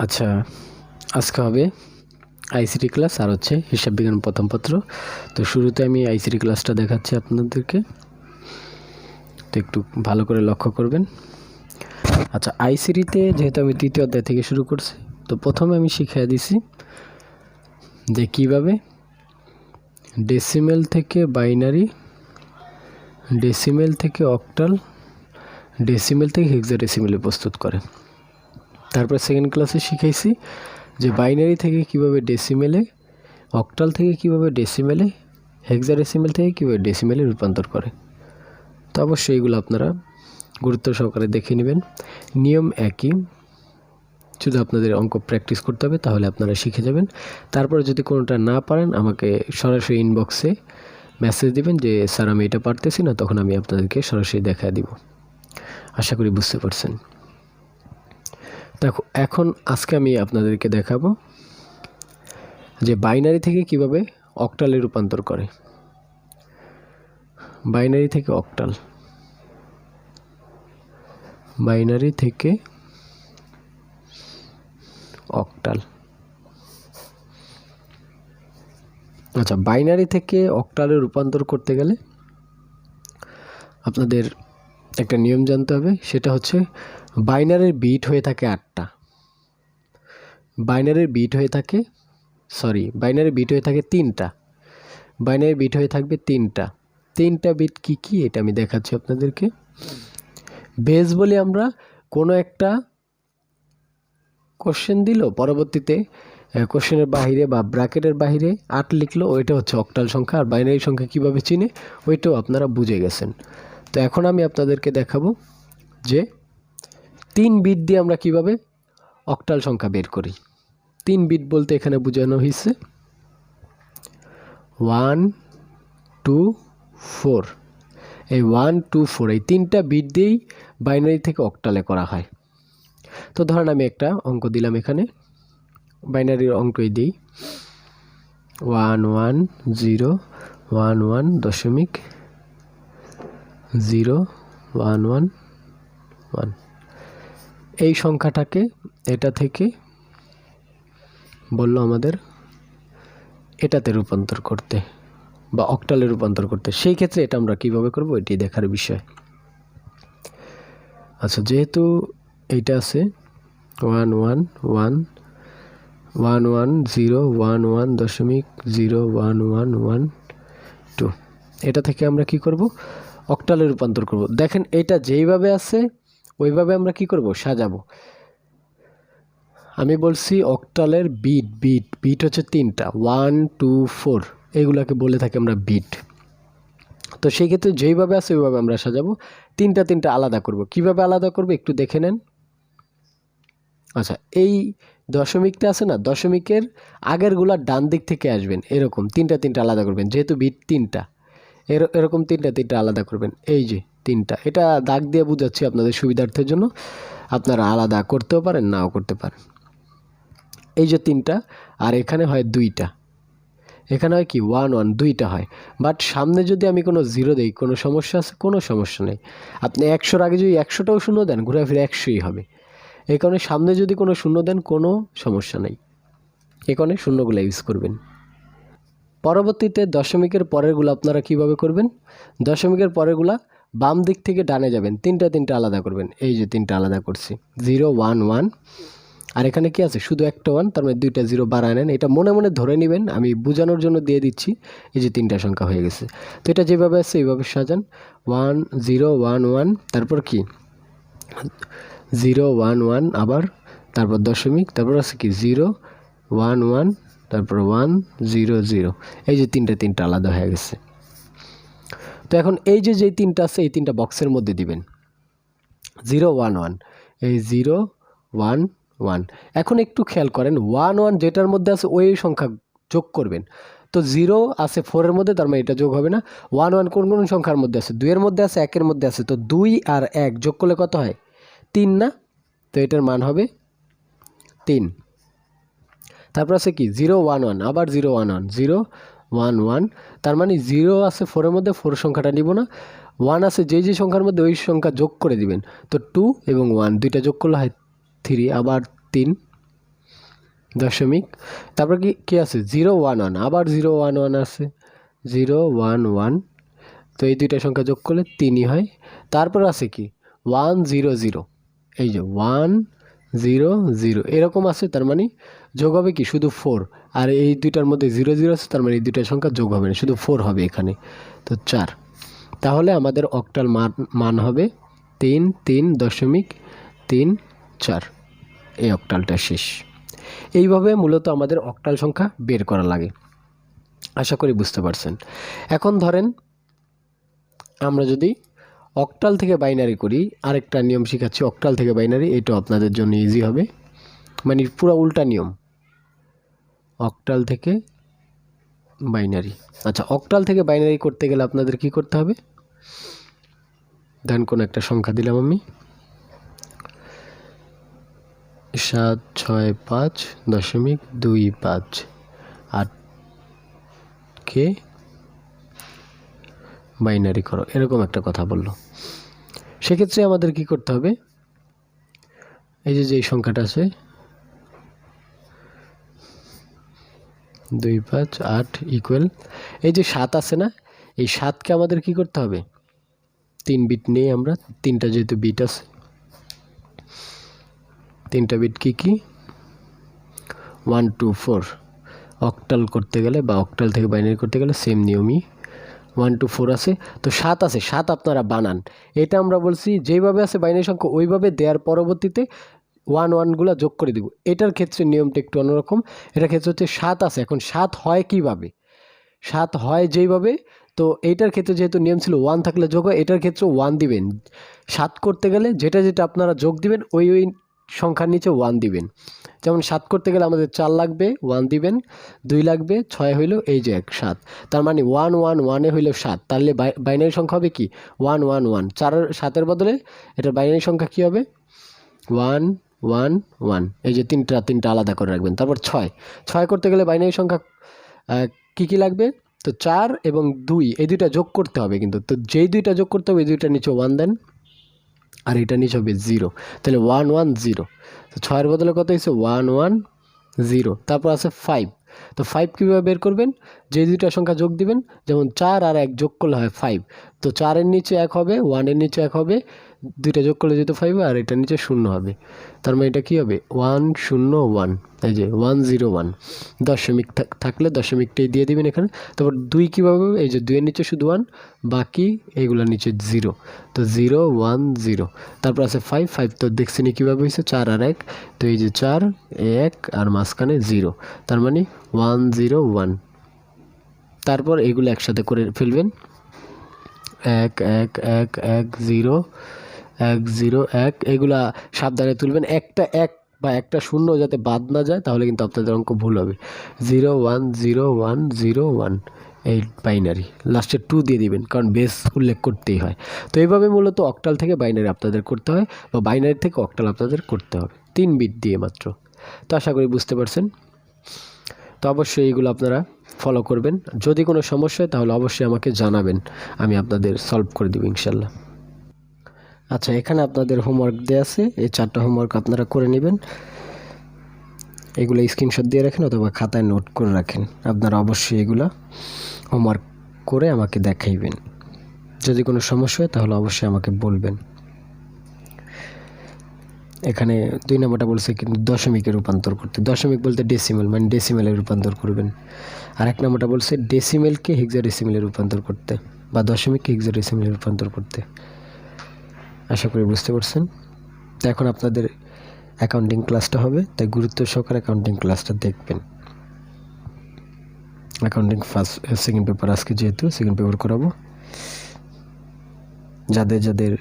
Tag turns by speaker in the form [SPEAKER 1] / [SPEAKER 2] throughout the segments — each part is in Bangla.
[SPEAKER 1] আচ্ছা, আজকে হবে আইসিটি ক্লাস আর হচ্ছে হিসাব বিজ্ঞান প্রথম পত্র। তো শুরুতে আমি আইসিটি ক্লাসটা দেখাচ্ছি আপনাদেরকে, তো একটু ভালো করে লক্ষ্য করবেন। আচ্ছা, আইসিটিতে যেহেতু আমি তৃতীয় অধ্যায় থেকে শুরু করছি, তো প্রথমে আমি শিখিয়ে দিছি যে কিভাবে ডেসিমেল থেকে বাইনারি, ডেসিমেল থেকে অক্টাল, ডেসিমেল থেকে হেক্সাডেসিমেলে প্রস্তুত করে। তারপর সেকেন্ড ক্লাসে শিখাইছি যে বাইনারি থেকে কিভাবে ডেসিমেলে, অক্টাল থেকে কিভাবে ডেসিমেলে, হেক্সাডেসিমেল থেকে কিভাবে ডেসিমেলে রূপান্তর করে। তো অবশ্যই এইগুলো আপনারা গুরুত্ব সহকারে দেখে নেবেন। নিয়ম একই, শুধু আপনাদের অঙ্ক প্র্যাকটিস করতে হবে, তাহলে আপনারা শিখে যাবেন। তারপরে যদি কোনোটা না পারেন আমাকে সরাসরি ইনবক্সে মেসেজ দিবেন যে স্যার আমি এটা পারতেছি না, তখন আমি আপনাদেরকে সরাসরি দেখা দিব। আশা করি বুঝতে পারছেন। দেখো, এখন আজকে আমি আপনাদেরকে দেখাবো যে বাইনারি থেকে কিভাবে অক্টালে রূপান্তর করে। বাইনারি থেকে অক্টাল, বাইনারি থেকে অক্টাল। আচ্ছা, বাইনারি থেকে অক্টালে রূপান্তর করতে গেলে আপনাদের একটা নিয়ম জানতে হবে, সেটা হচ্ছে বাইনারির বিট হয়ে থাকে 8টা। বাইনারির বিট হয়ে থাকে বাইনারির বিট হয়ে থাকে 3টা। বাইনারির বিট হয়ে থাকবে 3টা বিট কি কি এটা আমি দেখাচ্ছি আপনাদেরকে। বেস বলি আমরা কোনো একটা কোশ্চেন দিল, পরবর্তীতে কোশ্চেনের বাহিরে বা ব্র্যাকেটের বাহিরে 8 লিখলো, ওইটা হচ্ছে অক্টাল সংখ্যা। আর বাইনারি সংখ্যা কিভাবে চিনে ওইটাও আপনারা বুঝে গেছেন। তো এখন আমি আপনাদেরকে দেখাবো যে 3 বিট দিয়ে আমরা কিভাবে অক্টাল সংখ্যা বের করি। 3 বিট বলতে এখানে বোঝানো হয়েছে 1 2 4। এই 1 2 4 এই 3টা বিট দিয়েই বাইনারি থেকে অক্টালে করা হয়। তো ধরেন আমি একটা অঙ্ক দিলাম, এখানে বাইনারির অঙ্কই দিই 1 1 0 1 1 দশমিক 0 1 1 1। এই সংখ্যাটাকে এটা থেকে বললো আমাদের এটাতে রূপান্তর করতে বা অক্টালে রূপান্তর করতে। সেই ক্ষেত্রে এটা আমরা কিভাবে করব এটি দেখার বিষয়। আচ্ছা, যেহেতু এইটা আছে 1 1 1 1 1 0 1 1 দশমিক 0 1 1 1 2, এটা থেকে আমরা কি করব, অক্টালে রূপান্তর করব। দেখেন এটা যেইভাবে আছে ওইভাবে আমরা কি করব, সাজাবো। আমি বলছি অক্টালের বিট বিট বিট হচ্ছে 3টা 1 2 4, এইগুলাকে বলে থাকি আমরা বিট। তো সেই ক্ষেত্রে যেইভাবে আছে ওইভাবে আমরা সাজাবো। 3টা আলাদা করব। কিভাবে আলাদা করব একটু দেখে নেন। আচ্ছা, এই দশমিকটা আছে না, দশমিকের আগেরগুলা ডান দিক থেকে আসবেন, এরকম 3টা আলাদা করবেন। যেহেতু বিট 3টা, এরকম 3টা আলাদা করবেন। এই যে 3টা, এটা দাগ দিয়ে বুঝাচ্ছি আপনাদের সুবিধার্থের জন্য, আপনারা আলাদা করতেও পারেন নাও করতে পারেন। এই যে 3টা, আর এখানে হয় 2টা, এখানে হয় কি 1 1, 2টা হয়। বাট সামনে যদি আমি কোনো 0 দিই, কোনো সমস্যা আছে? কোনো সমস্যা নেই। আপনি 100-র আগে যদি 100টাও শূন্য দেন, ঘুরে ফিরে 100ই হবে। এই কারণে সামনে যদি কোনো শূন্য দেন কোনো সমস্যা নেই, এই কারণে শূন্যগুলো ইউজ করবেন। পরবর্তীতে দশমিকের পরেরগুলো আপনারা কিভাবে করবেন, দশমিকের পরেরগুলা বাম দিক থেকে ডানে যাবেন, 3টা আলাদা করবেন। এই যে 3টা আলাদা করছি, 0 1 1, আর এখানে কি আছে, শুধু একটা 1, তার মানে 2টা 0 বাড়ায় নেন। এটা মনে মনে ধরে নেবেন, আমি বোঝানোর জন্য দিয়ে দিচ্ছি। এই যে 3টা সংখ্যা হয়ে গেছে। তো এটা যেভাবে আছে এইভাবে সাজান, 1 0 1 1, তারপর কি 0 1 1, আবার তারপর দশমিক, তারপর আছে কি 0 1 1, তারপর 1 0 0। এই যে 3টা আলাদা হয়ে গেছে। তো এখন এই যে 3টা আছে, এই 3টা বক্সের মধ্যে দিবেন 0 1 1, এই 0 1 1। এখন একটু খেয়াল করেন, 1 1 যেটার মধ্যে আছে ওই সংখ্যা যোগ করবেন। তো 0 আছে 4-এর মধ্যে, তার মানে এটা যোগ হবে না। 1 1 কোন কোন সংখ্যার মধ্যে আছে, 2-এর মধ্যে আছে, 1-এর মধ্যে আছে। তো 2 আর 1 যোগ করলে কত হয়, 3 না? তো এটার মান হবে 3। তারপর আছে কি 0 1 1, আবার 0 1 1, 0 1 1, তার মানে 0 আছে 4-এর মধ্যে, 4 সংখ্যাটা নিব না। 1 আছে যে সংখ্যার মধ্যে ওই সংখ্যা যোগ করে দিবেন। তো 2 এবং 1 দুইটা যোগ করলে হয় 3, আবার 3, দশমিক, তারপর কি আছে 0 1 1, আবার 0 1 1 আছে 0 1 1, তো এই দুইটা সংখ্যা যোগ করলে 3ই হয়। তারপর আছে কি 1 0 0, এই যে 1 0 0 এরকম আছে, তার মানে যোগ হবে কি শুধু 4, আর এই দুইটার মধ্যে 0 0 আছে, তার মানে এই দুইটা সংখ্যা যোগ হবে না, শুধু 4 হবে এখানে, তো 4। তাহলে আমাদের অক্টাল মান হবে 3.3.34, এই অক্টালটা শেষ। এইভাবে মূলত আমাদের অক্টাল সংখ্যা বের করা লাগে। আশা করি বুঝতে পারছেন। এখন ধরেন আমরা যদি অক্টাল থেকে বাইনারি করি, আরেকটা নিয়ম শেখাচ্ছি অক্টাল থেকে বাইনারি, এটাও আপনাদের জন্য ইজি হবে, মানে পুরো উল্টা নিয়ম, অক্টাল থেকে বাইনারি। আচ্ছা, অক্টাল থেকে বাইনারি করতে গেলে আপনাদের কি করতে হবে, দেন কোন একটা সংখ্যা দিলাম আমি 765.25, 8কে বাইনারি করো, এরকম একটা কথা বললো। সেক্ষেত্রে আমাদের কি করতে হবে, এই যে সংখ্যাটা আছে 258 ইকুয়াল, এই যে 7 আছে না, এই 7কে আমাদের কি করতে হবে, 3 বিট নিয়ে আমরা, 3টা যেহেতু বিট আছে, 3টা বিট কি 1 2 4, অক্টাল করতে গেলে বা অক্টাল থেকে বাইনারি করতে গেলে সেম নিয়মই 1 2 4 আছে, তো 7 আছে, 7 আপনারা বানান, এটা আমরা বলছি যেইভাবে আছে বাইনারি সংখ্যা ওইভাবে দেওয়ার পরবর্তীতে 1 1গুলো যোগ করে দিব। এটার ক্ষেত্রে নিয়মটা একটু অন্যরকম, এটার ক্ষেত্রে হচ্ছে 7 আছে, এখন 7 হয় কিভাবে, 7 হয় যেইভাবে, তো এইটার ক্ষেত্রে যেহেতু নিয়ম ছিল 1 থাকলে যোগ হয়, এটার ক্ষেত্রে 1 দিবেন, 7 করতে গেলে যেটা আপনারা যোগ দিবেন ওই সংখ্যার নিচে 1 দিবেন। যেমন 7 করতে গেলে আমাদের 4 লাগবে, 1 দিবেন, 2 লাগবে, 6 হইল এই যে 1 7, তার মানে 1 1 1 হইল 7, তাহলে বাইনারি সংখ্যা হবে কি 1 1 1, 7-এর বদলে এটা বাইনারি সংখ্যা কি হবে 1 1 1, এই যে তিনটা আলাদা করে রাখবেন। তারপর 6 করতে গেলে বাইনারি সংখ্যা কি লাগবে, তো 4 এবং 2 এই দুইটা যোগ করতে হবে, কিন্তু তো যেই দুইটা যোগ করতে হবে এই দুইটার নিচে 1 দেন, আর এটা নিচে হবে 0, তাহলে 1 1 0, তো 6-এর বদলে কত হয়েছে 1 1 0। তারপর আছে 5, তো 5 কীভাবে বের করবেন, যে দুইটা সংখ্যা যোগ দিবেন, যেমন 4 আর 1 যোগ করলে হয় 5, তো 4-এর নিচে 1 হবে, 1-এর নিচে 1 হবে, দুইটা যোগ করলে যেহেতু 5 আর এটার নিচে 0 হবে, তার মানে এটা কী হবে 1 0 1, এই যে 1 0 1, দশমিক থাকলে দশমিকটাই দিয়ে দিবেন এখানে। তারপর 2 কীভাবে হবে, এই যে 2-এর নিচে শুধু 1, বাকি এইগুলোর নিচে 0, তো 0 1 0। তারপর আছে 5 তো দেখছেনি কীভাবে হয়েছে 4 আর 1, তো এই যে 4 1 আর মাঝখানে 0, তার মানে 1 0 1। তারপর এগুলো একসাথে করে ফেলবেন, 1 1 1 1 0 1 0 1, এগুলা সাবধানে তুলবেন, একটা 1 বা একটা 0 যাতে বাদ না যায়, তাহলে কিন্তু আপনাদের অঙ্ক ভুল হবে। 0 1 0 1 0 1, এই বাইনারি লাস্টে 2 দিয়ে দিবেন, কারণ বেস উল্লেখ করতেই হয়। তো এইভাবে মূলত অক্টাল থেকে বাইনারি আপনাদের করতে হয়, বা বাইনারি থেকে অক্টাল আপনাদের করতে হবে 3 বিট দিয়ে মাত্র। তো আশা করি বুঝতে পারছেন। তো অবশ্যই এইগুলো আপনারা ফলো করবেন, যদি কোনো সমস্যা হয় তাহলে অবশ্যই আমাকে জানাবেন, আমি আপনাদের সলভ করে দেব ইনশাল্লাহ। আচ্ছা, এখানে আপনাদের হোমওয়ার্ক দেওয়া আছে, এই 4টা হোমওয়ার্ক আপনারা করে নেবেন, এগুলো স্ক্রিনশট দিয়ে রাখেন অথবা খাতায় নোট করে রাখেন। আপনারা অবশ্যই এগুলো হোমওয়ার্ক করে আমাকে দেখাইবেন, যদি কোনো সমস্যা হয় তাহলে অবশ্যই আমাকে বলবেন। এখানে 2 নম্বরটা বলছে কিন্তু দশমিকে রূপান্তর করতে, দশমিক বলতে ডেসিমেল, মানে ডেসিমেলে রূপান্তর করবেন। আর 1 নম্বরটা বলছে ডেসিমেলকে হেক্সাডেসিমেলে রূপান্তর করতে, বা দশমিককে হেক্সাডেসিমেলে রূপান্তর করতে। আশা করি বুঝতে পারছেন। তো এখন আপনাদের অ্যাকাউন্টিং ক্লাসটা হবে, তাই গুরুত্ব সহকারে অ্যাকাউন্টিং ক্লাসটা দেখবেন। অ্যাকাউন্টিং সেকেন্ড পেপার আজকে যেহেতু সেকেন্ড পেপার করাবো, যাদের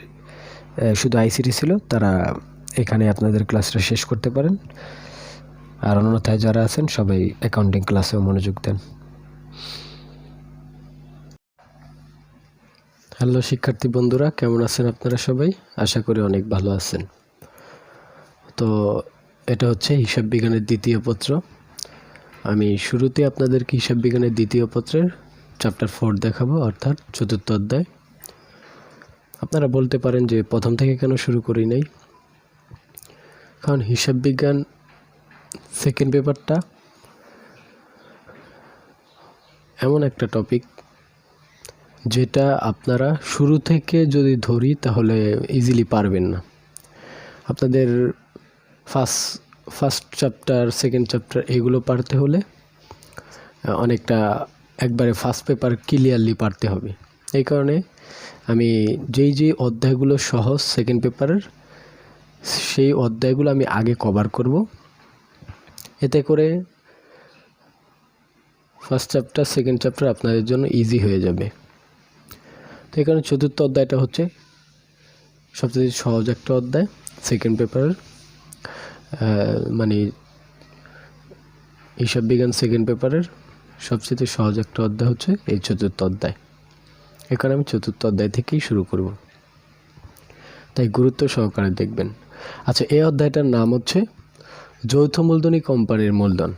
[SPEAKER 1] শুধু আইসিটি ছিল তারা এখানে আপনাদের ক্লাসটা শেষ করতে পারেন, আর অন্যথায় যারা আছেন সবাই অ্যাকাউন্টিং ক্লাসেও মনোযোগ দেন। হ্যালো শিক্ষার্থী বন্ধুরা, কেমন আছেন আপনারা সবাই? আশা করি অনেক ভালো আছেন। তো এটা হচ্ছে হিসাব বিজ্ঞানের দ্বিতীয় পত্র। আমি শুরুতে আপনাদেরকে হিসাব বিজ্ঞানের দ্বিতীয় পত্রের চ্যাপ্টার 4 দেখাবো, অর্থাৎ 4র্থ অধ্যায়। আপনারা বলতে পারেন যে প্রথম থেকে কেন শুরু করি নাই, কারণ হিসাব বিজ্ঞান সেকেন্ড পেপারটা এমন একটা টপিক যেটা আপনারা শুরু থেকে যদি ধরি তাহলে ইজিলি পারবেন না। আপনাদের ফার্স্ট চ্যাপ্টার, সেকেন্ড চ্যাপ্টার এগুলো পারতে হলে অনেকটা একবারে ফার্স্ট পেপার ক্লিয়ারলি পারতে হবে। এই কারণে আমি যেই অধ্যায়গুলো সহজ সেকেন্ড পেপারের, সেই অধ্যায়গুলো আমি আগে কভার করব। এতে করে ফার্স্ট চ্যাপ্টার, সেকেন্ড চ্যাপ্টার আপনাদের জন্য ইজি হয়ে যাবে। তো এই কারণে চতুর্থ অধ্যায়টা হচ্ছে সবচেয়ে সহজ একটা অধ্যায় সেকেন্ড পেপারের, মানে হিসাব বিজ্ঞান সেকেন্ড পেপারের সবচেয়ে সহজ একটা অধ্যায় হচ্ছে এই চতুর্থ অধ্যায়। এখানে আমি চতুর্থ অধ্যায় থেকেই শুরু করব, তাই গুরুত্ব সহকারে দেখবেন। আচ্ছা, এই অধ্যায়টার নাম হচ্ছে যৌথ মূলধনী কোম্পানির মূলধন।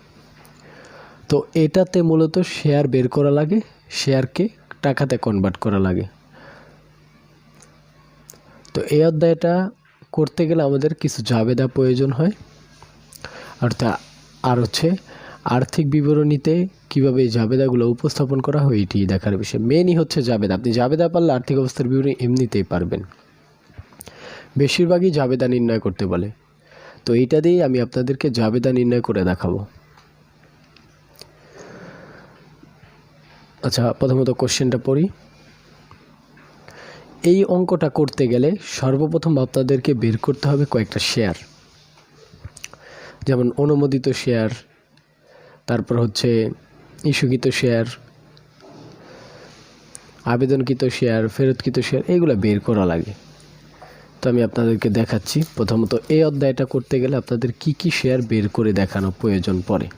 [SPEAKER 1] তো এটাতে মূলত শেয়ার বের করা লাগে, শেয়ারকে টাকাতে কনভার্ট করা লাগে। তো এই অধ্যায়টা করতে গেলে আমাদের কিছু জাবেদা প্রয়োজন হয়, আর হচ্ছে আর্থিক বিবরণীতে কীভাবে এই জাবেদাগুলো উপস্থাপন করা হয় এটি দেখার বিষয়। মেনই হচ্ছে জাবেদা। আপনি জাবেদা পারলে আর্থিক অবস্থার বিবরণী এমনিতেই পারবেন। বেশিরভাগই জাবেদা নির্ণয় করতে বলে, তো এইটা দিয়েই আমি আপনাদেরকে জাবেদা নির্ণয় করে দেখাবো। আচ্ছা, প্রথমত কোশ্চেনটা পড়ি। এই অঙ্কটা করতে গেলে সর্বপ্রথম আপনাদেরকে বের করতে হবে কয়েকটা শেয়ার, যেমন অনুমোদিত শেয়ার, তারপর হচ্ছে ইস্যুকৃত শেয়ার, আবেদনকৃত শেয়ার, ফেরতকৃত শেয়ার, এইগুলো বের করা লাগে। তো আমি আপনাদেরকে দেখাচ্ছি। প্রথমত এই অধ্যায়টা করতে গেলে আপনাদের কি কি শেয়ার বের করে দেখানো প্রয়োজন পড়ে।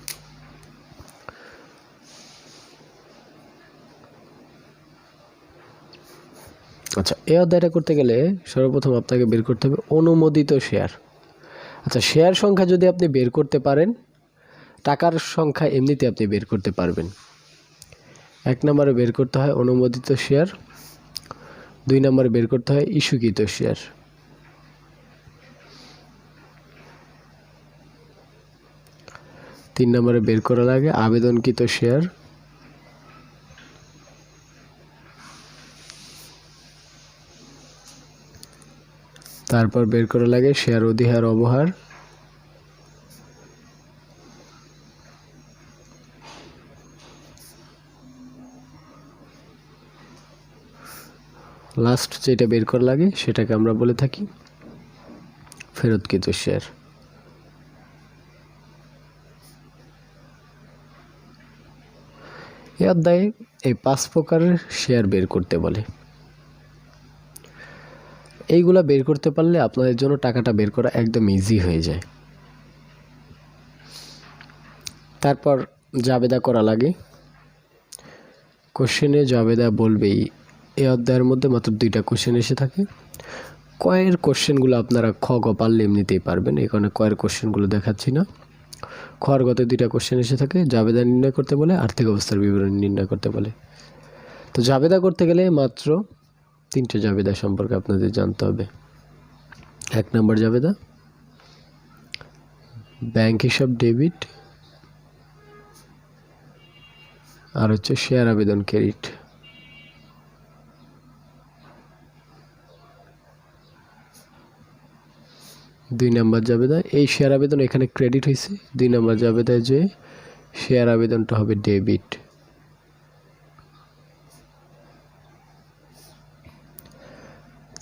[SPEAKER 1] আচ্ছা, এই অধ্যায়টা করতে গেলে সর্বপ্রথম আপনাকে বের করতে হবে অনুমোদিত শেয়ার। আচ্ছা, শেয়ার সংখ্যা যদি আপনি বের করতে পারেন, টাকার সংখ্যা এমনিতে আপনি বের করতে পারবেন। 1 নম্বরে বের করতে হয় অনুমোদিত শেয়ার, 2 নম্বরে বের করতে হয় ইস্যুকৃত শেয়ার, 3 নম্বরে বের করা লাগে আবেদনকৃত শেয়ার, তারপর বের করা লাগে শেয়ার অধিহার অবহার, লাস্ট যেটা বের করা লাগে সেটাকে আমরা বলে থাকি ফেরতকৃত শেয়ার। এই অধ্যায়ে এই 5 প্রকারের শেয়ার বের করতে বলে। এইগুলা বের করতে পারলে আপনাদের জন্য টাকাটা বের করা একদম ইজি হয়ে যায়। তারপর জাবেদা করা লাগে। কোশ্চেনে জাবেদা বলবেই। এই অধ্যায়ের মধ্যে মাত্র 2টা কোশ্চেন এসে থাকে। কয়ের কোশ্চেনগুলো আপনারা খ গ পারলে এমনিতেই পারবেন, এই কারণে কয়ের কোশ্চেনগুলো দেখাচ্ছি না। খর গতে 2টা কোশ্চেন এসে থাকে। জাবেদা নির্ণয় করতে বলে, আর্থিক অবস্থার বিবরণী নির্ণয় করতে বলে। তো জাবেদা করতে গেলে মাত্র 3টে জাবেদা সম্পর্কে আপনাদের জানতে হবে। 1 নম্বর জাবেদা ব্যাংক হিসাব ডেবিট, আর হচ্ছে শেয়ার আবেদন ক্রেডিট। 2 নম্বর জাবেদা এই শেয়ার আবেদন এখানে ক্রেডিট হয়েছে, 2 নম্বর জাবেদায় যে শেয়ার আবেদনটা হবে ডেবিট।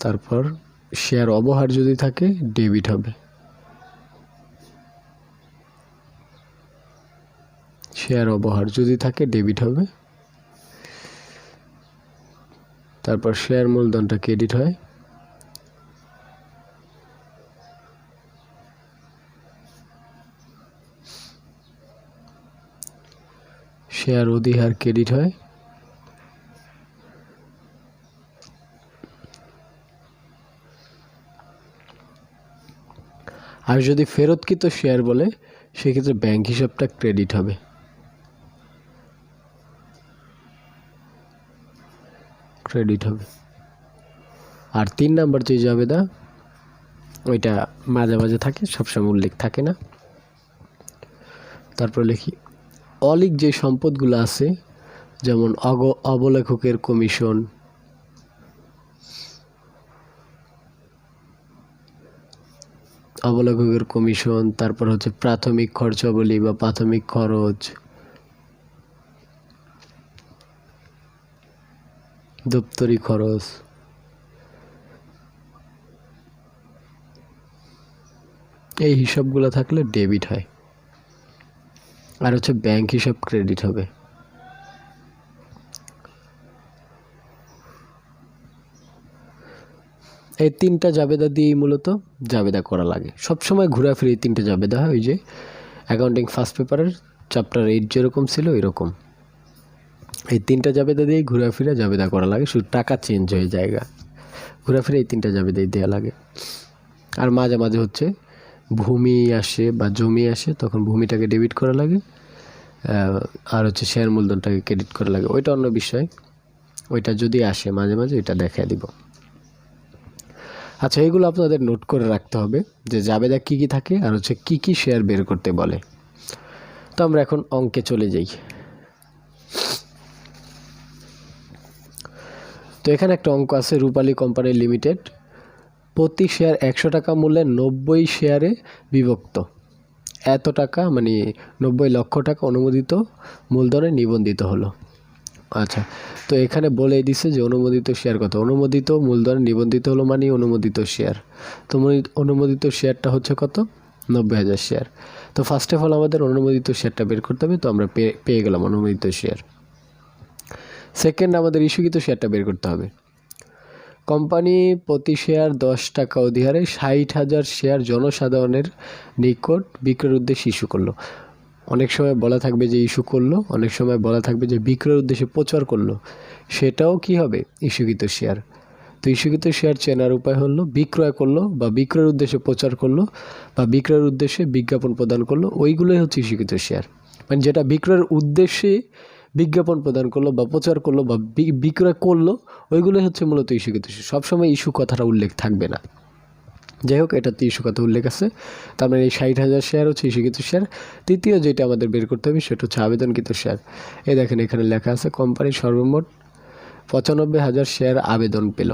[SPEAKER 1] তারপর শেয়ার অবহার যদি থাকে ডেবিট হবে, শেয়ার অবহার যদি থাকে ডেবিট হবে। তারপর শেয়ার মূলধনটা ক্রেডিট হয়, শেয়ার অধিহার ক্রেডিট হয়, আর যদি ফেরতকৃত শেয়ার বলে সেক্ষেত্রে ব্যাংক হিসাবটা ক্রেডিট হবে। আর 3 নম্বর যে জাবেদা ওইটা মাঝে মাঝে থাকে, সবসময় উল্লেখ থাকে না। তারপর লিখি অলিক যে সম্পদগুলো আছে, যেমন অবলেখকের কমিশন, তারপর হচ্ছে প্রাথমিক খরচাবলী বা প্রাথমিক খরচ, দপ্তরি খরচ, এই হিসাবগুলো থাকলে ডেবিট হয়। আর হচ্ছে ব্যাংক হিসাব ক্রেডিট হবে। এই তিনটা জাবেদা দিয়েই মূলত জাবেদা করা লাগে। সবসময় ঘোরাফিরে এই তিনটে জাবেদা হয়। ওই যে অ্যাকাউন্টিং ফার্স্ট পেপারের চ্যাপ্টার 8 যেরকম ছিল এরকম এই তিনটা জাবেদা দিয়েই ঘোরাফিরে জাবেদা করা লাগে, শুধু টাকা চেঞ্জ হয়ে জায়গা। ঘোরাফিরে এই তিনটা জাবেদাই দেওয়া লাগে। আর মাঝে মাঝে হচ্ছে ভূমি আসে বা জমি আসে, তখন ভূমিটাকে ডেবিট করা লাগে, আর হচ্ছে শেয়ার মূলধনটাকে ক্রেডিট করা লাগে। ওইটা অন্য বিষয়, ওইটা যদি আসে মাঝে মাঝে ওইটা দেখায় দিব। আচ্ছা, এগুলো আপনাদের নোট করে রাখতে হবে যে জাবেদা কী কী থাকে আর হচ্ছে কী কী শেয়ার বের করতে বলে। তো আমরা এখন অঙ্কে চলে যাই। তো এখানে একটা অঙ্ক আছে, রূপালী কোম্পানি লিমিটেড প্রতি শেয়ার 100 টাকা মূল্যে 90 শেয়ারে বিভক্ত, এত টাকা মানে 90 লক্ষ টাকা অনুমোদিত মূলধনে নিবন্ধিত হলো। আচ্ছা, তো এখানে বলে দিছে যে অনুমোদিত শেয়ার কত, অনুমোদিত মূলধনে নিবন্ধিত হলো মানে অনুমোদিত শেয়ার। তো অনুমোদিত শেয়ারটা হচ্ছে কত, 90,000 শেয়ার। তো ফার্স্ট অফ অল আমাদের অনুমোদিত শেয়ারটা বের করতে হবে। তো আমরা পেয়ে গেলাম অনুমোদিত শেয়ার। সেকেন্ড, আমাদের ইস্যুকৃত শেয়ারটা বের করতে হবে। কোম্পানি প্রতি শেয়ার 10 টাকা অধিহারে 60,000 শেয়ার জনসাধারণের নিকট বিক্রয়ের উদ্দেশ্যে ইস্যু করলো। অনেক সময় বলা থাকবে যে ইস্যু করলো, অনেক সময় বলা থাকবে যে বিক্রয়ের উদ্দেশ্যে প্রচার করলো, সেটাও কি হবে, ইস্যুকৃত শেয়ার। তো ইস্যুকৃত শেয়ার চেনার উপায় হলো বিক্রয় করলো বা বিক্রয়ের উদ্দেশ্যে প্রচার করলো বা বিক্রয়ের উদ্দেশ্যে বিজ্ঞাপন প্রদান করলো, ওইগুলোই হচ্ছে ইস্যুকৃত শেয়ার। মানে যেটা বিক্রয়ের উদ্দেশ্যে বিজ্ঞাপন প্রদান করলো বা প্রচার করলো বা বিক্রয় করলো, ওইগুলোই হচ্ছে মূলত ইস্যুকৃত শেয়ার। সবসময় ইস্যু কথাটা উল্লেখ থাকবে না। যাই হোক, এটাতে ইস্যু কথা উল্লেখ আছে। তার মানে এই 60,000 শেয়ার হচ্ছে ইস্যুকৃত শেয়ার। তৃতীয় যেটা আমাদের বের করতে হবে সেটা হচ্ছে আবেদনকৃত শেয়ার। এই দেখেন এখানে লেখা আছে কোম্পানির সর্বমোট 95,000 শেয়ার আবেদন পেল।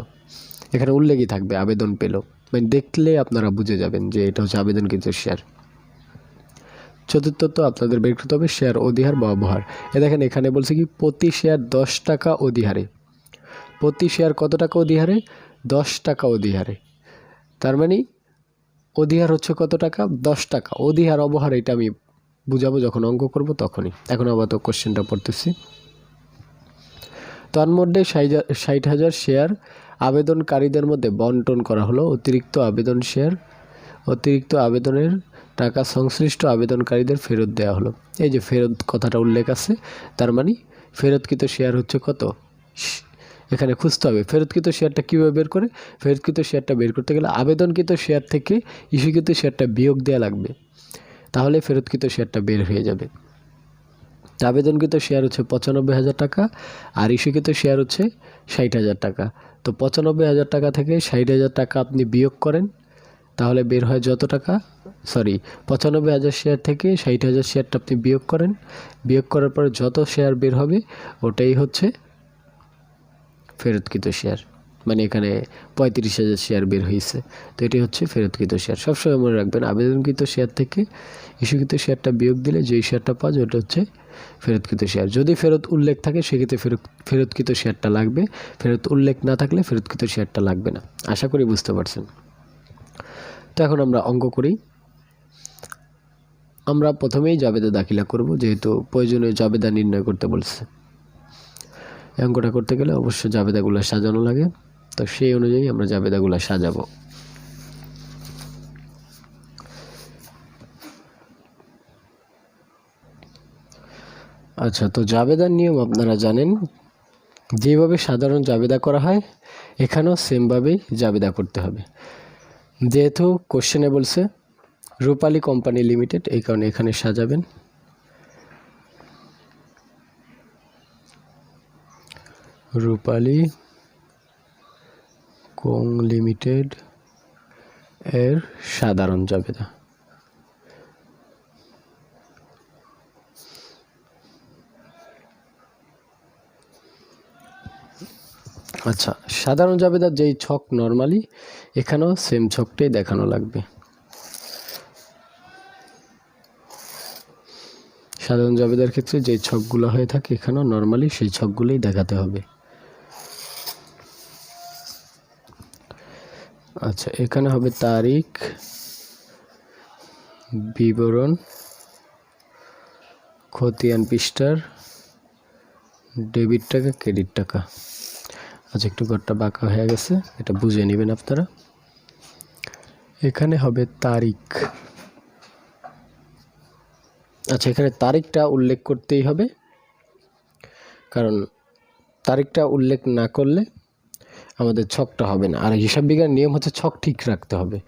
[SPEAKER 1] এখানে উল্লেখই থাকবে আবেদন পেল, মানে দেখলে আপনারা বুঝে যাবেন যে এটা হচ্ছে আবেদনকৃত শেয়ার। চতুর্থত আপনাদের বের করতে হবে শেয়ার অধিহার বা অবহার। দেখেন এখানে বলছে কি প্রতি শেয়ার 10 টাকা অধিহারে, প্রতি শেয়ার কত টাকা অধিহারে, 10 টাকা অধিহারে। তার মানে অধিহার হচ্ছে কত টাকা, 10 টাকা। অধিহার অবহার এটা আমি বুঝাবো যখন অঙ্ক করব তখনই। এখন আপাতত কোশ্চেনটা পড়তেছি। তার মধ্যে 60,000 শেয়ার আবেদনকারীদের মধ্যে বন্টন করা হলো। অতিরিক্ত আবেদনের টাকা সংশ্লিষ্ট আবেদনকারীদের ফেরত দেওয়া হলো। এই যে ফেরত কথাটা উল্লেখ আছে, তার মানে ফেরতকৃত শেয়ার হচ্ছে কত, এখানে খুঁজতে হবে। ফেরতকৃত শেয়ারটা কীভাবে বের করে, ফেরতকৃত শেয়ারটা বের করতে গেলে আবেদনকৃত শেয়ার থেকে ইস্যুকৃত শেয়ারটা বিয়োগ দেওয়া লাগবে, তাহলে ফেরতকৃত শেয়ারটা বের হয়ে যাবে। তো আবেদনকৃত শেয়ার হচ্ছে 95,000 টাকা আর ইস্যুকৃত শেয়ার হচ্ছে 60,000 টাকা। তো 95,000 টাকা থেকে 60,000 টাকা আপনি বিয়োগ করেন, তাহলে বের হয় যত টাকা, 95,000 শেয়ার থেকে 60,000 শেয়ারটা আপনি বিয়োগ করেন। বিয়োগ করার পরে যত শেয়ার বের হবে ওটাই হচ্ছে ফেরতকৃত শেয়ার। মানে এখানে 35,000 শেয়ার বের হয়েছে, তো এটি হচ্ছে ফেরতকৃত শেয়ার। সবসময় মনে রাখবেন আবেদনকৃত শেয়ার থেকে ইস্যুকৃত শেয়ারটা বিয়োগ দিলে যেই শেয়ারটা পাওয়া যায় ওটা হচ্ছে ফেরতকৃত শেয়ার। যদি ফেরত উল্লেখ থাকে সেক্ষেত্রে ফেরতকৃত শেয়ারটা লাগবে, ফেরত উল্লেখ না থাকলে ফেরতকৃত শেয়ারটা লাগবে না। আশা করি বুঝতে পারছেন। তো এখন আমরা অঙ্ক করি। আমরা প্রথমেই জাবেদা দাখিলা করব, যেহেতু প্রয়োজনীয় জাবেদা নির্ণয় করতে বলছে। অঙ্কটা করতে গেলে অবশ্যই জাবেদাগুলো সাজানো লাগে, তো সেই অনুযায়ী আমরা জাবেদাগুলো সাজাবো। আচ্ছা, তো জাবেদার নিয়ম আপনারা জানেন, যেভাবে সাধারণ জাবেদা করা হয় এখানেও সেমভাবেই জাবেদা করতে হবে। যেহেতু কোশ্চেনে বলছে রূপালী কোম্পানি লিমিটেড, এই কারণে এখানে সাজাবেন রূপালী কোং লিমিটেড এর সাধারণ জাবেদা। আচ্ছা, সাধারণ জাবেদার যেই ছক নর্মালি এখানেও সেম ছকটাই দেখানো লাগবে। সাধারণ জাবেদার ক্ষেত্রে যে ছকগুলো হয়ে থাকে এখানেও নর্মালি সেই ছকগুলোই দেখাতে হবে। আচ্ছা, এখানে হবে তারিখ, বিবরণ, খতিয়ান পৃষ্ঠার, ডেবিট টাকা, ক্রেডিট টাকা। আচ্ছা, একটু ঘরটা বাঁকা হয়ে গেছে, এটা বুঝে নেবেন আপনারা। এখানে হবে তারিখ। আচ্ছা, এখানে তারিখটা উল্লেখ করতেই হবে, কারণ তারিখটা উল্লেখ না করলে আমাদের ছকটা হবে না। আর হিসাব বিজ্ঞান নিয়ম হচ্ছে ছক ঠিক রাখতে হবে,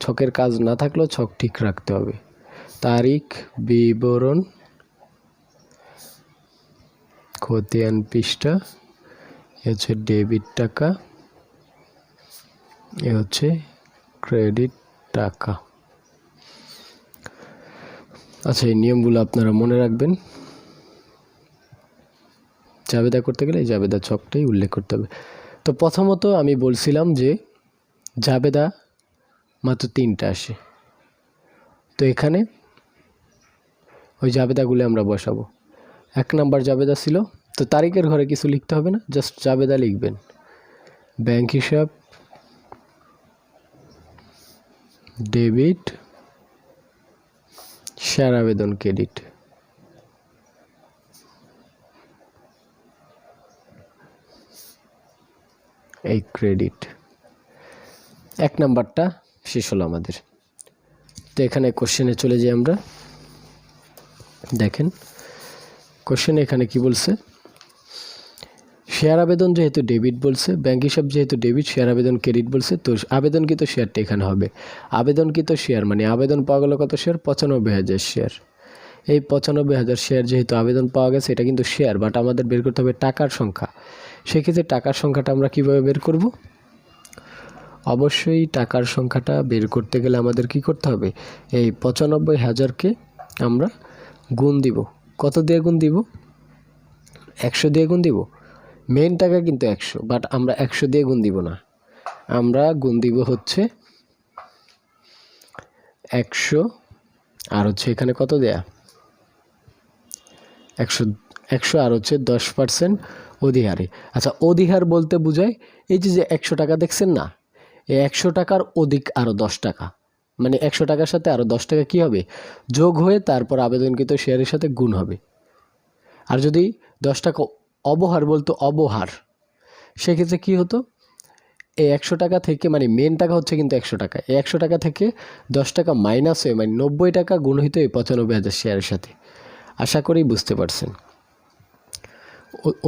[SPEAKER 1] ছকের কাজ না থাকলেও ছক ঠিক রাখতে হবে। তারিখ, বিবরণ, খতিয়ান পৃষ্ঠা, এ হচ্ছে ডেবিট টাকা, এ হচ্ছে ক্রেডিট টাকা। আচ্ছা, এই নিয়মগুলো আপনারা মনে রাখবেন। জাবেদা করতে গেলে এই জাবেদা ছকটাই উল্লেখ করতে হবে। তো প্রথমত আমি বলছিলাম যে জাবেদা মাত্র 3টা আসে, তো এখানে ওই জাবেদাগুলো আমরা বসাবো। 1 নাম্বার জাবেদা ছিল, তো তারিখের ঘরে কিছু লিখতে হবে না, জাস্ট জাবেদা লিখবেন। ব্যাংক হিসাব, ডেবিট, শেয়ার আবেদন, ক্রেডিট। এই ক্রেডিট 1 নাম্বারটা শেষ হলো আমাদের। তো এখানে কোশ্চেনে চলে যাই আমরা। দেখেন কোশ্চেনে এখানে কি বলছে, শেয়ার আবেদন যেহেতু ডেবিট বলছে, ব্যাংক হিসাব যেহেতু ডেবিট, শেয়ার আবেদন ক্রেডিট বলছে, তো আবেদনকৃত শেয়ারটা এখানে হবে। আবেদনকৃত শেয়ার মানে আবেদন পাওয়া গেল কত শেয়ার, 95,000 শেয়ার। এই 95,000 শেয়ার যেহেতু আবেদন পাওয়া গেছে, এটা কিন্তু শেয়ার, বাট আমাদের বের করতে হবে টাকার সংখ্যা। সেক্ষেত্রে টাকার সংখ্যাটা আমরা কিভাবে বের করব? অবশ্যই টাকার সংখ্যাটা বের করতে গেলে আমাদের কি করতে হবে, এই 95,000কে আমরা গুণ দিব। কত দিয়ে গুণ দিব? 100 দিয়ে গুণ দিব। মেন টাকা কিন্তু 100, বাট আমরা 100 দিয়ে গুণ দিব না, আমরা গুণ দিব হচ্ছে 100 আর হচ্ছে এখানে কত দেয়া, 100 আর হচ্ছে 10% অধিহারে। আচ্ছা, অধিহার বলতে বোঝায় এই যে 100 টাকা দেখছেন না, এই 100 টাকার অধিক আরও 10 টাকা, মানে 100 টাকার সাথে আরও 10 টাকা কী হবে, যোগ হয়ে তারপর আবেদনকৃত শেয়ারের সাথে গুণ হবে। আর যদি 10 টাকা অবহার বলতো, অবহার, সেক্ষেত্রে কী হতো, এই 100 টাকা থেকে, মানে মেন টাকা হচ্ছে কিন্তু 100 টাকা, এই 100 টাকা থেকে 10 টাকা মাইনাস হয়ে মানে 90 টাকা গুণ হইতো এই 95,000 শেয়ারের সাথে। আশা করি বুঝতে পারছেন।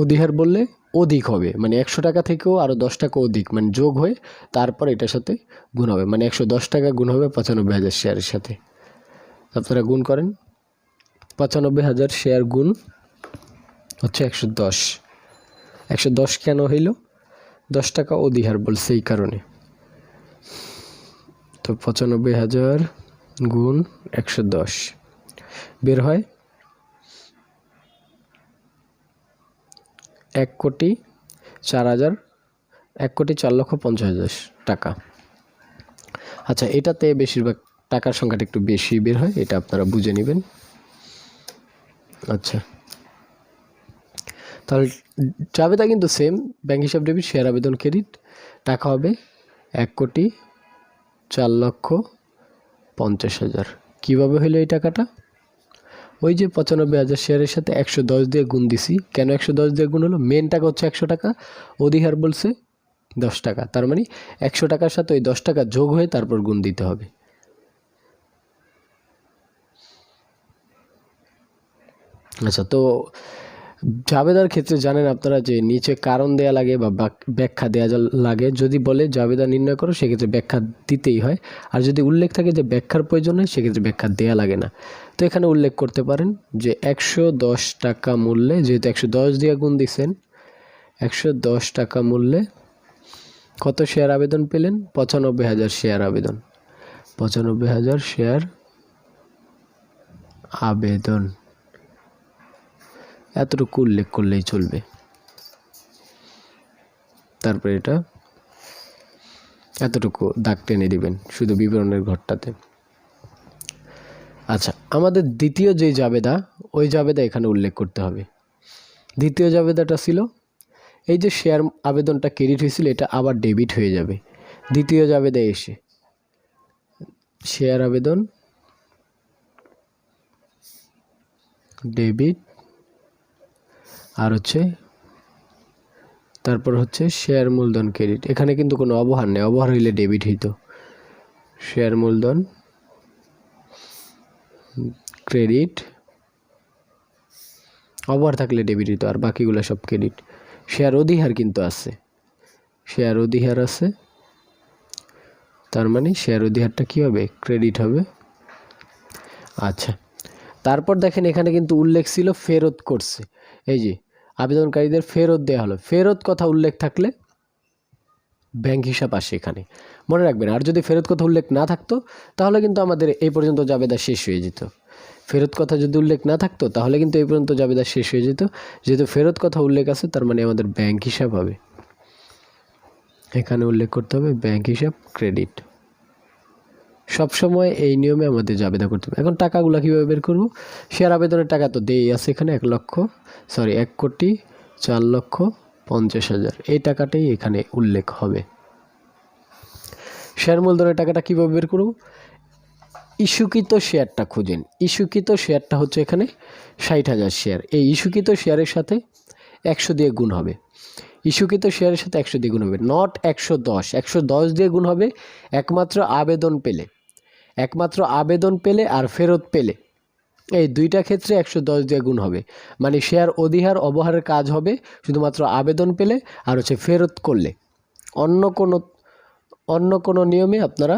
[SPEAKER 1] অধিহার বললে অধিক হবে, মানে 100 টাকা থেকেও আরও 10 টাকা অধিক, মানে যোগ হয়ে তারপর এটার সাথে গুণ হবে, মানে 110 টাকা গুণ হবে 95,000 শেয়ারের সাথে। আপনারা গুণ করেন, 95,000 শেয়ার গুণ হচ্ছে 110। 110 কেন হইল? 10 টাকা অধিহার বলছে এই কারণে। তো 95,000 গুণ 110 বের হয় 1,04,50,000 টাকা। আচ্ছা, এটাতে বেশিরভাগ টাকার সংখ্যাটা একটু বেশি বের হয়, এটা আপনারা বুঝে নেবেন। আচ্ছা, তাহলে জাবেদা কিন্তু সেম, ব্যাংক হিসাব ডেবিট, শেয়ার আবেদন ক্রেডিট। টাকা হবে 1,04,50,000। কীভাবে হইলো এই টাকাটা? ওই যে 95,000 শেয়ারের সাথে 110 দিয়ে গুণ দিছি। কেন 110 দিয়ে গুণ হলো? মেন টাকা হচ্ছে 100 টাকা, অধিহার বলছে 10 টাকা, তার মানে 100 টাকার সাথে ওই 10 টাকা যোগ হয়ে তারপর গুণ দিতে হবে। আচ্ছা, তো জাবেদার ক্ষেত্রে জানেন আপনারা যে নিচে কারণ দেয়া লাগে বা ব্যাখ্যা দেয়া লাগে। যদি বলে জাবেদা নির্ণয় করো, সেক্ষেত্রে ব্যাখ্যা দিতেই হয়। আর যদি উল্লেখ থাকে যে ব্যাখ্যার প্রয়োজন হয়, সেক্ষেত্রে ব্যাখ্যা দেয়া লাগে না। তো এখানে উল্লেখ করতে পারেন যে 110 টাকা মূল্যে, যেহেতু 110 দিয়ে গুণ দিচ্ছেন, 110 টাকা মূল্যে কত শেয়ার আবেদন পেলেন? 95,000 শেয়ার আবেদন। 95,000 শেয়ার আবেদন, এতটুকু উল্লেখ করলেই চলবে। তারপরে এটা এতটুকু দাগ টেনে দিবেন শুধু বিবরণের ঘরটাতে। আচ্ছা, আমাদের দ্বিতীয় যে জাবেদা, ওই জাবেদা এখানে উল্লেখ করতে হবে। দ্বিতীয় জাবেদাটা ছিল এই যে শেয়ার আবেদনটা ক্রেডিট হয়েছিল, এটা আবার ডেবিট হয়ে যাবে দ্বিতীয় জাবেদায় এসে। শেয়ার আবেদন ডেবিট, আর হচ্ছে তারপর হচ্ছে শেয়ার মূলধন ক্রেডিট। এখানে কিন্তু কোনো অবহার নেই, অবহার হইলে ডেবিট হইতো। শেয়ার মূলধন ক্রেডিট, অবহার থাকলে ডেবিট হইতো, আর বাকিগুলো সব ক্রেডিট। শেয়ার অধিহার কিন্তু আছে, শেয়ার অধিহার আছে, তার মানে শেয়ার অধিহারটা কী হবে? ক্রেডিট হবে। আচ্ছা, তারপর দেখেন এখানে কিন্তু উল্লেখ ছিল ফেরত করছে, এই যে আবেদনকারীদের ফেরত দেওয়া হলো। ফেরত কথা উল্লেখ থাকলে ব্যাংক হিসাব আসে এখানে, মনে রাখবেন। আর যদি ফেরত কথা উল্লেখ না থাকতো তাহলে কিন্তু আমাদের এই পর্যন্ত জাবেদা শেষ হয়ে যেত। ফেরত কথা যদি উল্লেখ না থাকতো তাহলে কিন্তু এই পর্যন্ত জাবেদা শেষ হয়ে যেত। যেহেতু ফেরত কথা উল্লেখ আছে, তার মানে আমাদের ব্যাংক হিসাব হবে। এখানে উল্লেখ করতে হবে ব্যাংক হিসাব ক্রেডিট। সবসময় এই নিয়মে আমাদের জাবেদা করতে হবে। এখন টাকাগুলো কীভাবে বের করব? শেয়ার আবেদনের টাকা তো দেই আছে এখানে 1,04,50,000, এই টাকাটাই এখানে উল্লেখ হবে। শেয়ার মূলধনের টাকাটা কীভাবে বের করব? ইস্যুকৃত শেয়ারটা খুঁজেন। ইস্যুকৃত শেয়ারটা হচ্ছে এখানে 60,000 শেয়ার। এই ইস্যুকৃত শেয়ারের সাথে 100 দিয়ে গুণ হবে। ইস্যুকৃত শেয়ারের সাথে 100 দিয়ে গুণ হবে, নট 110। 110 দিয়ে গুণ হবে একমাত্র আবেদন পেলে, একমাত্র আবেদন পেলে আর ফেরত পেলে, এই দুইটা ক্ষেত্রে 110 দিয়ে গুণ হবে। মানে শেয়ার অধিহার অবহারের কাজ হবে শুধুমাত্র আবেদন পেলে আর হচ্ছে ফেরত করলে। অন্য কোনো নিয়মে আপনারা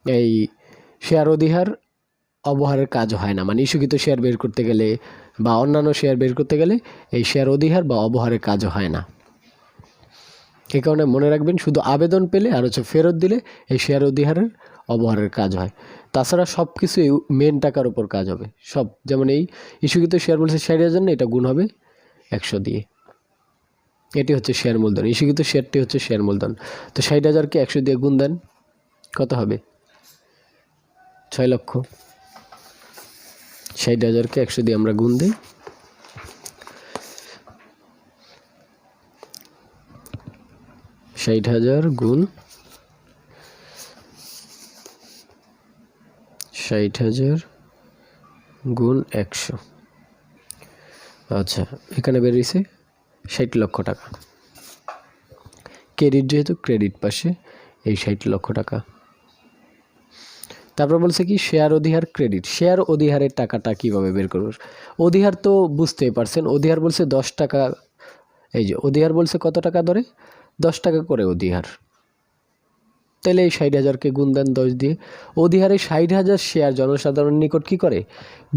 [SPEAKER 1] এই শেয়ার অধিহার অবহারের কাজ হয় না। মানে ইস্যুকৃত শেয়ার বের করতে গেলে বা অন্যান্য শেয়ার বের করতে গেলে এই শেয়ার অধিহার বা অবহারের কাজ হয় না। এই কারণে মনে রাখবেন, শুধু আবেদন পেলে আর হচ্ছে ফেরত দিলে এই শেয়ার অধিহারের অবহারের কাজ হয়। তাছাড়া সব কিছু মেন টাকার উপর কাজ হবে সব। যেমন এই ইস্যুকৃত শেয়ার বলছে 60,000, এটা গুণ হবে 100 দিয়ে। এটি হচ্ছে শেয়ার মূলধন, ইস্যুকৃত শেয়ারটি হচ্ছে শেয়ার মূলধন। তো 60,000কে 100 দিয়ে গুণ দেন, কত হবে? 6 লক্ষ। 60,000কে 100 দিয়ে আমরা গুণ দিই, 60,000 গুণ 60,000 গুণ 100। আচ্ছা, এখানে বেরিয়েছে 60 লক্ষ টাকা। ক্রেডিট যেহেতু, ক্রেডিট পাশে এই 60 লক্ষ টাকা। তারপর বলছে কি শেয়ার অধিহার ক্রেডিট। শেয়ার অধিহারের টাকাটা কিভাবে বের করব? অধিহার তো বুঝতেই পারছেন, অধিহার বলছে 10 টাকা। এই যে অধিহার বলছে কত টাকা ধরে? 10 টাকা করে অধিহার। তাহলে এই 60,000কে গুণ দেন 10 দিয়ে। অধিহারে 60,000 শেয়ার জনসাধারণের নিকট কী করে?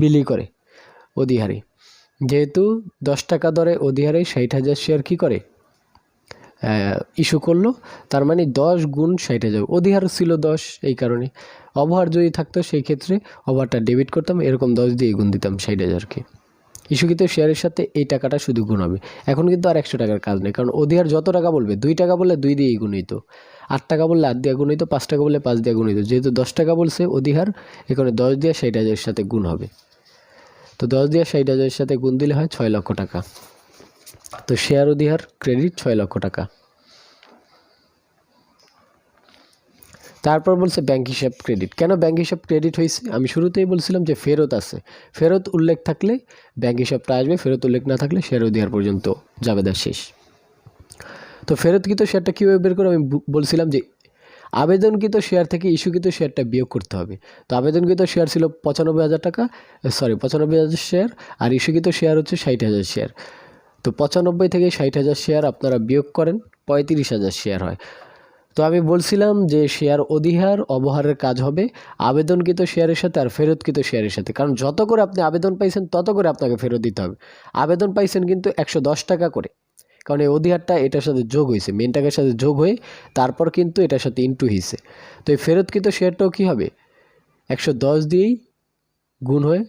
[SPEAKER 1] বিলি করে অধিহারে। যেহেতু 10 টাকা দরে অধিহারে 60,000 শেয়ার কী করে? ইস্যু করলো, তার মানে 10 গুণ 60,000। অধিহার ছিল 10, এই কারণে। অবহার যদি থাকতো সেই ক্ষেত্রে অবহারটা ডেবিট করতাম, এরকম 10 দিয়ে গুণ দিতাম 60,000কে। ইস্যুকৃত শেয়ারের সাথে এই টাকাটা শুধু গুণ হবে। এখন কিন্তু আর 100 টাকার কাজ নেই, কারণ অধিহার যত টাকা বলবে, 2 টাকা বললে 2 দিয়েই গুণ হইতো, 8 টাকা বললে 8 দিয়ে গুণ হইতো, 5 টাকা বললে 5 দিয়ে গুণ হইতো। যেহেতু 10 টাকা বলছে অধিহার, এখানে 10 দিয়ে 60,000-এর সাথে গুণ হবে। তো 10 দিয়ে 60,000-এর সাথে গুণ দিলে হয় 6 লক্ষ টাকা। তো শেয়ার অধিহার ক্রেডিট 6 লক্ষ টাকা। তারপর বলছে ব্যাংক হিসাব ক্রেডিট। কেন ব্যাংক হিসাব ক্রেডিট হয়েছে? আমি শুরুতেই বলছিলাম যে ফেরত আছে, ফেরত উল্লেখ থাকলে ব্যাংক হিসাবটা আসবে, ফেরত উল্লেখ না থাকলে শেয়ার অধিহার পর্যন্ত জাবেদা শেষ। তো ফেরতকৃত শেয়ারটা কীভাবে বের করে? আমি বলছিলাম যে আবেদনকৃত শেয়ার থেকে ইস্যুকৃত শেয়ারটা বিয়োগ করতে হবে। তো আবেদনকৃত শেয়ার ছিল 95,000 টাকা, 95,000 শেয়ার, আর ইস্যুকৃত শেয়ার হচ্ছে 60,000 শেয়ার। তো 95 থেকে 60,000 শেয়ার আপনারা বিয়োগ করেন, 35,000 শেয়ার হয়। তো আমি বলছিলাম যে শেয়ার অধিহার অবহারের কাজ হবে আবেদনকৃত শেয়ারের সাথে আর ফেরতকৃত শেয়ারের সাথে। কারণ যত করে আপনি আবেদন পাইছেন তত করে আপনাকে ফেরত দিতে হবে। আবেদন পাইছেন কিন্তু 110 টাকা করে, কারণ এই অধিহারটা এটার সাথে যোগ হয়েছে, মেন টাকার সাথে যোগ হয়ে তারপর কিন্তু এটার সাথে ইনটু হয়েছে। তো এই ফেরতকৃত শেয়ারটাও কী হবে? 110 দিয়েই গুণ হয়ে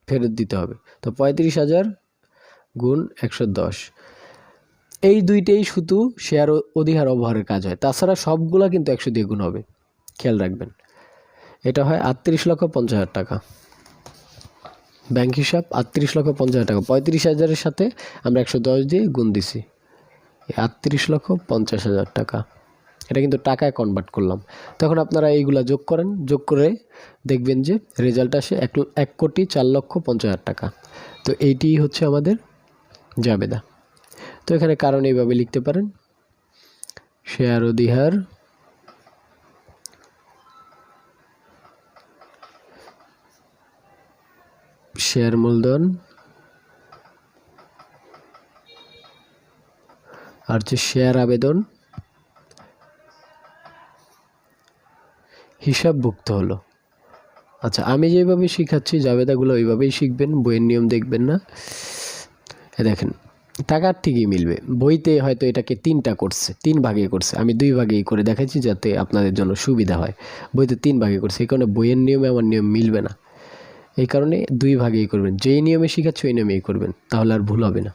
[SPEAKER 1] ফেরত দিতে হবে। তো 35,000 গুণ 110। এই দুইটাই শুধু শেয়ার অধিহার অবহারের কাজ হয়, তাছাড়া সবগুলা কিন্তু 100 দিয়ে গুণ হবে, খেয়াল রাখবেন। এটা হয় 38,50,000 টাকা, ব্যাংক হিসাব 38,50,000 টাকা। 35,000-এর সাথে আমরা 110 দিয়ে গুণ দিছি, 38,50,000 টাকা। এটা কিন্তু টাকায় কনভার্ট করলাম। তখন আপনারা এইগুলা যোগ করেন, যোগ করে দেখবেন যে রেজাল্ট আসে 1,04,50,000 টাকা। তো এইটি হচ্ছে আমাদের জাবেদা। তো এখানে কারণ এইভাবে লিখতে পারেন, শেয়ার অধিহার শেয়ার মূলধন আর হচ্ছে শেয়ার আবেদন হিসাবভুক্ত হলো। আচ্ছা, আমি যেভাবে শিখাচ্ছি জাবেদাগুলো ওইভাবেই শিখবেন, বইয়ের নিয়ম দেখবেন না। দেখেন টাকা ঠিকই মিলবে, বইতে হয়তো এটাকে 3টা করছে, 3 ভাগে করছে, আমি 2 ভাগেই করে দেখাচ্ছি যাতে আপনাদের জন্য সুবিধা হয়। বইতে 3 ভাগে করছে, এই কারণে বইয়ের নিয়মে আমার নিয়ম মিলবে না, এই কারণে 2 ভাগেই করবেন। যেই নিয়মে শিখাচ্ছি ওই নিয়মেই করবেন, তাহলে আর ভুল হবে না।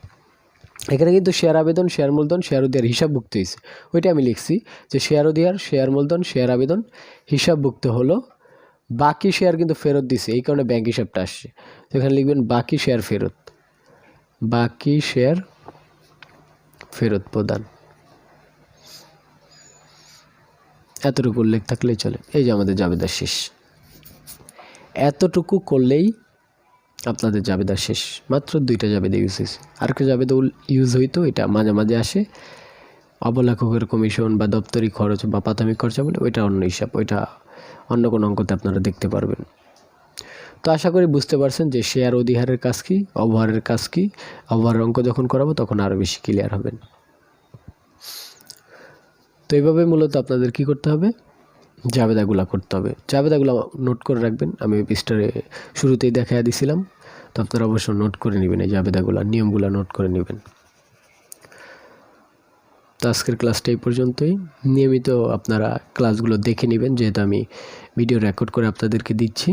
[SPEAKER 1] এখানে কিন্তু শেয়ার আবেদন, শেয়ার মূলধন, শেয়ার অধিহার হিসাবভুক্ত হয়েছে, ওইটা আমি লিখছি যে শেয়ার অধিহার, শেয়ার মূলধন, শেয়ার আবেদন হিসাবভুক্ত হলো, বাকি শেয়ার কিন্তু ফেরত দিছে, এই কারণে ব্যাংক হিসাবটা আসছে। তো এখানে লিখবেন বাকি শেয়ার ফেরত, বাকি শেয়ার ফেরত প্রদান, এতটুকু উল্লেখ থাকলেই চলে। এই যে আমাদের জাবেদা শেষ, এতটুকু করলেই আপনাদের জাবেদা শেষ। মাত্র 2টা জাবেদা ইউজ হয়েছে, আর একটা জাবেদা ইউজ হইতো, এটা মাঝে মাঝে আসে, অবলেখকের কমিশন বা দপ্তরি খরচ বা প্রাথমিক খরচা বলে, ওইটা অন্য হিসাব, ওইটা অন্য কোনো অঙ্কতে আপনারা দেখতে পারবেন। তো আশা করি বুঝতে পারছেন যে শেয়ার অধিহারের কাজ কী, অবহারের কাজ কী। অবহারের অঙ্ক যখন করাবো তখন আরও বেশি ক্লিয়ার হবেন। তো এইভাবে মূলত আপনাদের কি করতে হবে, জাবেদাগুলা করতে হবে। জাবেদাগুলো নোট করে রাখবেন, আমি ওই পৃষ্ঠারে শুরুতেই দেখাইয়া দিছিলাম, তো আপনারা অবশ্য নোট করে নেবেন, এই জাবেদাগুলা নিয়মগুলা নোট করে নেবেন। তো আজকের ক্লাসটা এই পর্যন্তই। নিয়মিত আপনারা ক্লাসগুলো দেখে নেবেন, যেহেতু আমি ভিডিও রেকর্ড করে আপনাদেরকে দিচ্ছি।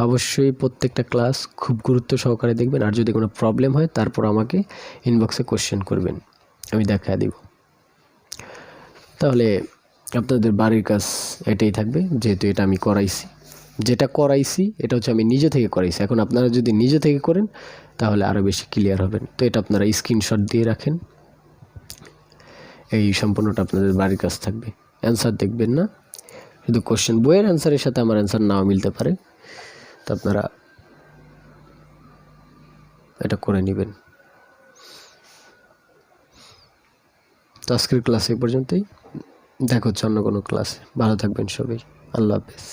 [SPEAKER 1] অবশ্যই প্রত্যেকটা ক্লাস খুব গুরুত্ব সহকারে দেখবেন, আর যদি কোনো প্রবলেম হয় তারপর আমাকে ইনবক্সে কোশ্চেন করবেন, আমি দেখা দিব। তাহলে আপনাদের বাড়ির কাজ এটাই থাকবে, যেহেতু এটা আমি করাইছি, যেটা করাইছি এটা হচ্ছে আমি নিজে থেকে করাইছি। এখন আপনারা যদি নিজে থেকে করেন তাহলে আরও বেশি ক্লিয়ার হবেন। তো এটা আপনারা স্ক্রিনশট দিয়ে রাখেন, এই সম্পূর্ণটা আপনাদের বাড়ির কাজ থাকবে। অ্যান্সার দেখবেন না, শুধু কোশ্চেন, বইয়ের অ্যান্সারের সাথে আমার অ্যান্সার নাও মিলতে পারে, তো আপনারা এটা করে নেবেন। তো আজকের ক্লাস এই পর্যন্তই, দেখা হচ্ছে অন্য কোনো ক্লাসে। ভালো থাকবেন সবাই, আল্লাহ হাফেজ।